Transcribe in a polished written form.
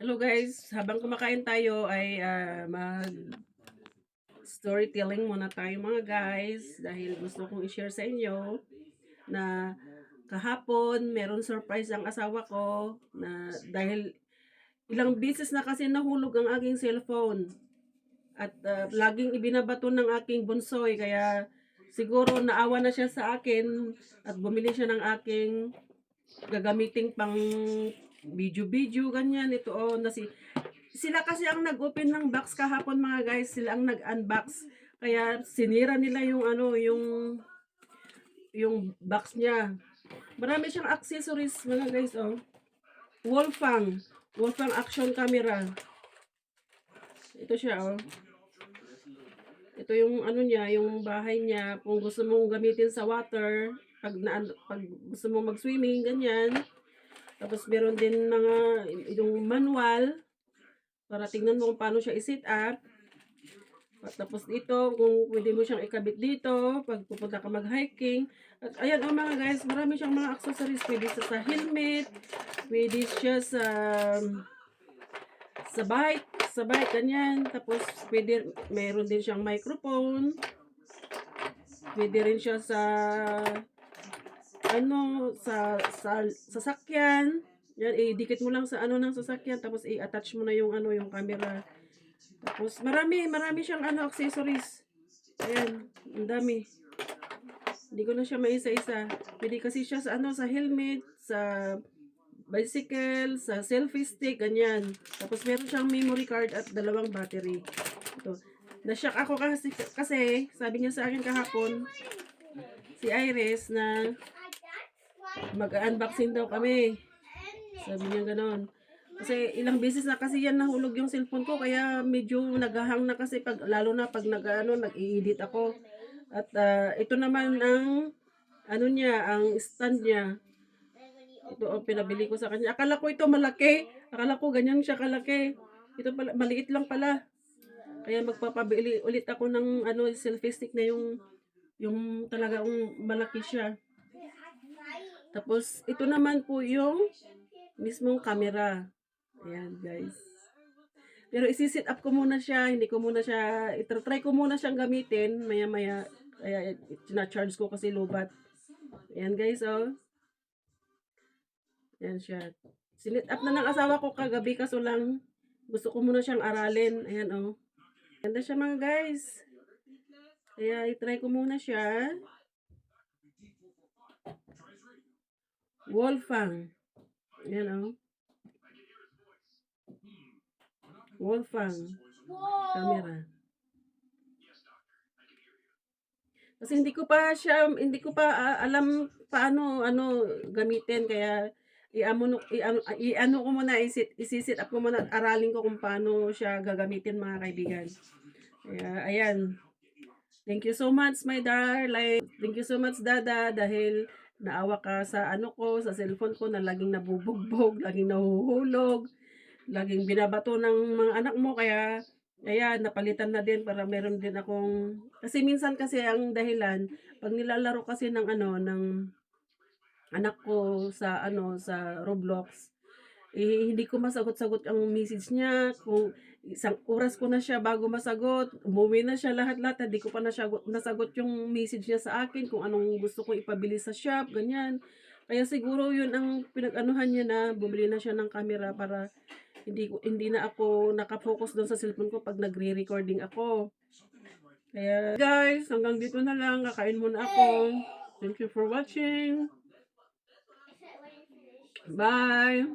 Hello guys, habang kumakain tayo ay storytelling muna tayo mga guys dahil gusto kong i-share sa inyo na kahapon meron surprise ang asawa ko na dahil ilang beses na kasi nahulog ang aking cellphone at laging ibinabato ng aking bunsoy kaya siguro naawa na siya sa akin at bumili siya ng aking gagamiting pang video ganyan ito sila kasi ang nag-open ng box kahapon mga guys, sila ang nag-unbox. Kaya sinira nila yung yung box niya. Marami siyang accessories mga guys oh. Wolfang, Wolfang action camera. Ito siya oh. Ito yung ano niya, yung bahay niya kung gusto mong gamitin sa water, pag gusto mong mag-swimming ganyan. Tapos meron din mga yung manual para tingnan mo kung paano siya i-set up. At tapos dito, kung pwede mo siyang ikabit dito, pag pupunta ka mag-hiking. At ayan oh mga guys, marami siyang mga accessories. Pwede siya sa helmet, pwede siya sa bike, ganyan. Tapos pwede, meron din siyang microphone. Pwede rin siya sa sa sasakyan. Yan, idikit mo lang sa ng sasakyan tapos i-attach mo na yung yung camera. Tapos marami siyang accessories. Ayan, ang dami. Hindi ko na siya maisa-isa. Pwede kasi siya sa sa helmet, sa bicycle, sa selfie stick, ganyan. Tapos meron siyang memory card at dalawang battery. Ito. Na-shock ako kasi sabi niya sa akin kahapon, si Iris na mag-unboxing daw kami. Sabi niya ganon. Kasi ilang beses na kasi yan nahulog yung cellphone ko kaya medyo naghahang na kasi lalo na pag nag-i-edit ako. At ito naman ang niya, ang stand niya. Ito ang pinabili ko sa kanya. Akala ko ito malaki. Akala ko ganyan siya kalaki. Ito pala maliit lang pala. Kaya magpapabili ulit ako ng selfie stick na yung talagang malaki siya. Tapos, ito naman po yung mismong camera. Ayan, guys. Pero isi-set up ko muna siya. Hindi ko muna siya, try ko muna siyang gamitin. Maya-maya, kaya na-charge ko kasi lobat. Ayan, guys, oh. Ayan siya. Sinet up na ng asawa ko kagabi kaso lang gusto ko muna siyang aralin. Ayan, oh. Ganda siya mga guys. Kaya i-try ko muna siya. Wolfang. Ayan, oh. Wolfang camera. Kasi hindi ko pa alam paano gamitin kaya i-ano ko muna isi-set up ko muna at aralin ko kung paano siya gagamitin mga kaibigan. Kaya ayan. Thank you so much my darling. Thank you so much dada dahil naawa ka sa sa cellphone ko na laging nabubugbog, laging nahuhulog, laging binabato ng mga anak mo kaya ayan, napalitan na din para meron din akong kasi minsan kasi ang dahilan pag nilalaro kasi ng ng anak ko sa sa Roblox hindi ko masagot-sagot ang message niya kung isang oras ko na siya bago masagot, umuwi na siya lahat-lahat, hindi ko pa nasagot yung message niya sa akin kung anong gusto ko ipabili sa shop, ganyan. Kaya siguro yun ang pinag-anuhan niya na bumili na siya ng camera para hindi na ako naka-focus doon sa cellphone ko pag nagre-recording ako. Kaya guys, hanggang dito na lang. Kakain muna ako. Thank you for watching. Bye!